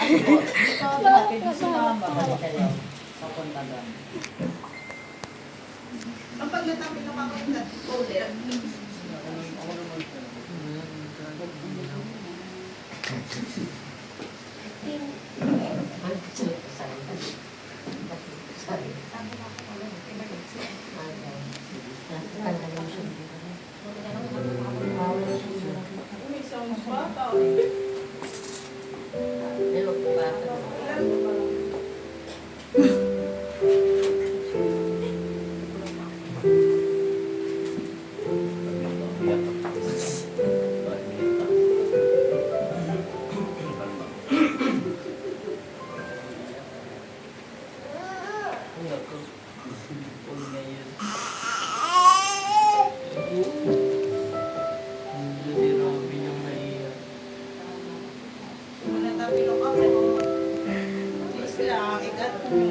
Gusto naman babalik kayo. Papunta doon. Ang paglatang pinakakulit, ulit. May sounds pa, tao. Wala tayo pinok ako. Please lang, ikat mo.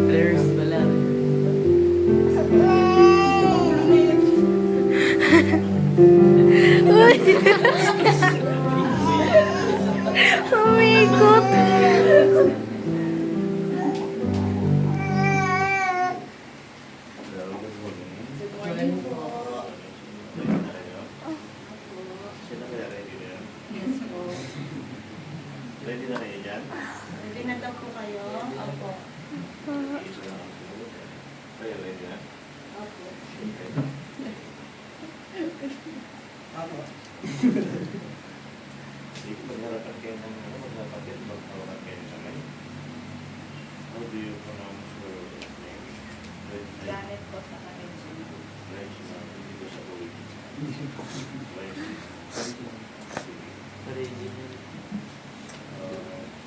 Prayers pala. Umikot. Good morning po. Sila kaya ready na yan? Yes po. Ready na kayo dyan? Ready na daw po kayo? Opo. Kayo ready na? Opo. Hindi ko magharapan kayo ng magharapan kayo, maghawakan kayo ng kamay. How do you pronounce your name? Janet po sa kanila. Regina, hindi ko sa ulit.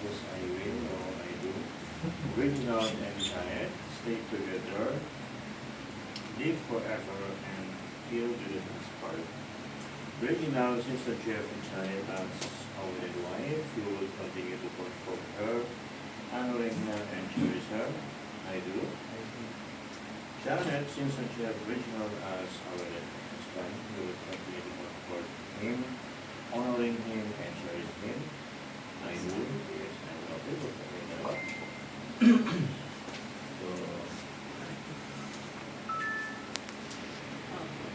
Yes, I will or I do. Reginald and Janet, stay together, live forever, and till the last part. Reginald, since that you have Janet as a wedded wife, you will continue to comfort her, honoring her, and cherish her. I do. Janet, since that you have Reginald as a wedded husband, you will continue to comfort him, honoring him, and cherish him. I do. Yes, I love you. So,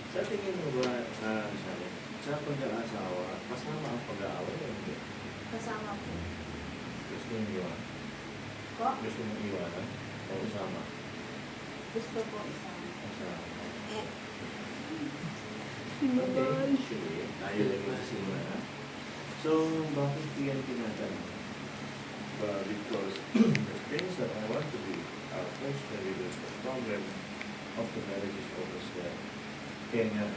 sa tingin mo ba, Janet, sa pag-aasawa, kasama ang pag-aaway o hindi? Kasama po. Gusto mong iwan? Po? Gusto mong iwanan? O kasama? Gusto po isama. Kasama. Okay, sige. Ayaw lang yung simula na. So, bakit yan tinatanong? Because the things that I want to be personally with the problem of the marriage is always that Kenya.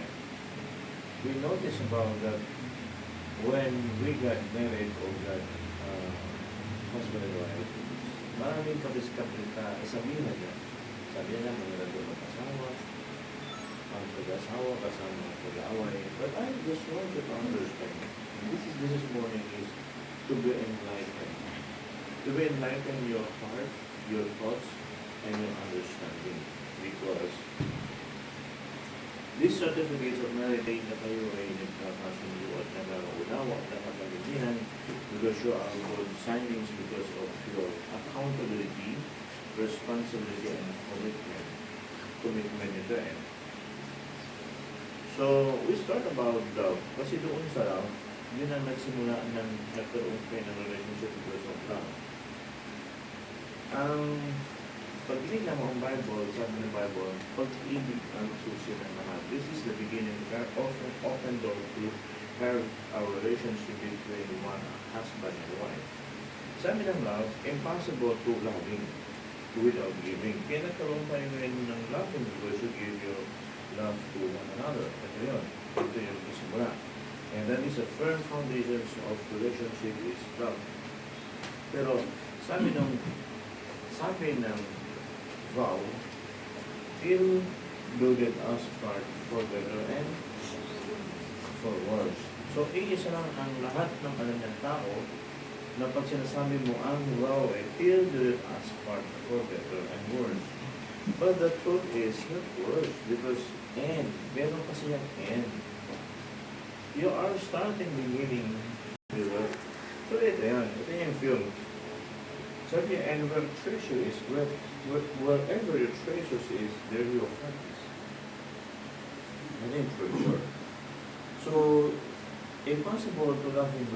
We notice about that when we got married or got husband and wife, maraming kapiskaplita, sabihin na dyan. Sabi niya, mangyayari ng asawa, ang pag-asawa, kasama ang pag-away. But I just want you to understand, this morning is to be enlightened. To be enlightened your heart, your thoughts, and your understanding. Because these certificates of marriage na kayo ay nagkakasundo at nagkakaunawa at nagkakalindihan because you are good signings because of your accountability, responsibility, and commitment. Commitment ito eh. So, we start about love. Kasi doon sa love, hindi na nagsimula ng nagkaroon kayo ng relationship because of love. Pag tinignan mo ang Bible, sabi ng Bible, pag-ibig ang susi ng lahat. This is the beginning, open door to have a relationship between one husband and wife. Sabi ng love, impossible to loving without giving. Kaya nagkaroon tayo ngayon ng loving because you give your love to one another. Ito yun. Ito yung isimula. And that is a firm foundation of relationship is love. Pero sabi ng vow, till builded us part for better and for worse. So, iisa lang ang lahat ng alam ng tao na pag sinasabi mo, I'm wow, I feel that as part for better and worse. But the truth is not worse because and, meron kasi yung and. You are starting beginning, di ba? So ito yan, ito yung film. Sabi niya, and where treasure is, wherever your treasures is, there your heart is. Ano yung treasure? So, impossible to love him